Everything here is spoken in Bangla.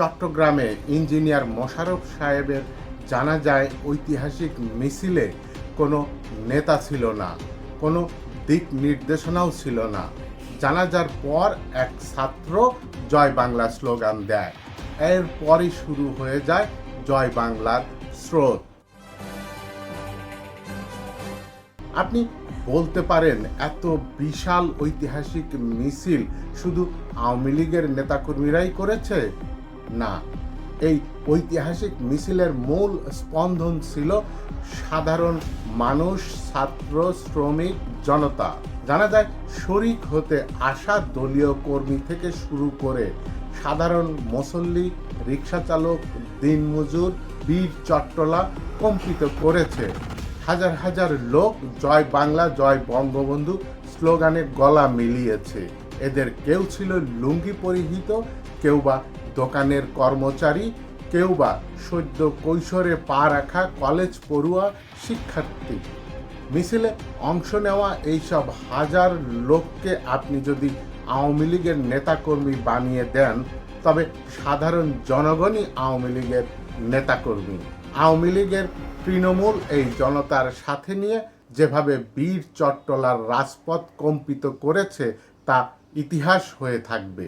চট্টগ্রামে ইঞ্জিনিয়ার মোশাররফ সাহেবের জানাজায় ঐতিহাসিক মিছিলে কোনো নেতা ছিল না, কোনো দিক নির্দেশনাও ছিল না। জানাজার পর এক ছাত্র জয় বাংলা স্লোগান দেয়, এরপরই শুরু হয়ে যায় জয় বাংলার স্রোত। আপনি বলতে পারেন এত বিশাল ঐতিহাসিক মিছিল শুধু আওয়ামী লীগের নেতাকর্মীরাই করেছে? না, এই ঐতিহাসিক মিছিলের মূল স্পন্দন ছিল সাধারণ মানুষ, ছাত্র, শ্রমিক, জনতা। জানা যায় শরিক হতে আসা দলীয় কর্মী থেকে শুরু করে সাধারণ মুসল্লি, রিক্সা চালক, দিনমজুর, বীর চট্টলা কম্পিত করেছে। হাজার হাজার লোক জয় বাংলা, জয় বঙ্গবন্ধু স্লোগানে গলা মিলিয়েছে। এদের কেউ ছিল লুঙ্গি পরিহিত, কেউ বা দোকানের কর্মচারী, কেউ বা সদ্য কৈশোরে পা রাখা কলেজ পড়ুয়া শিক্ষার্থী। মিছিলে অংশ নেওয়া এইসব হাজার লোককে আপনি যদি আওয়ামী লীগের নেতাকর্মী বানিয়ে দেন, তবে সাধারণ জনগণই আওয়ামী লীগের নেতাকর্মী। আওয়ামী লীগের তৃণমূল এই জনতার সাথে নিয়ে যেভাবে বীর চট্টলার রাজপথ কম্পিত করেছে তা ইতিহাস হয়ে থাকবে।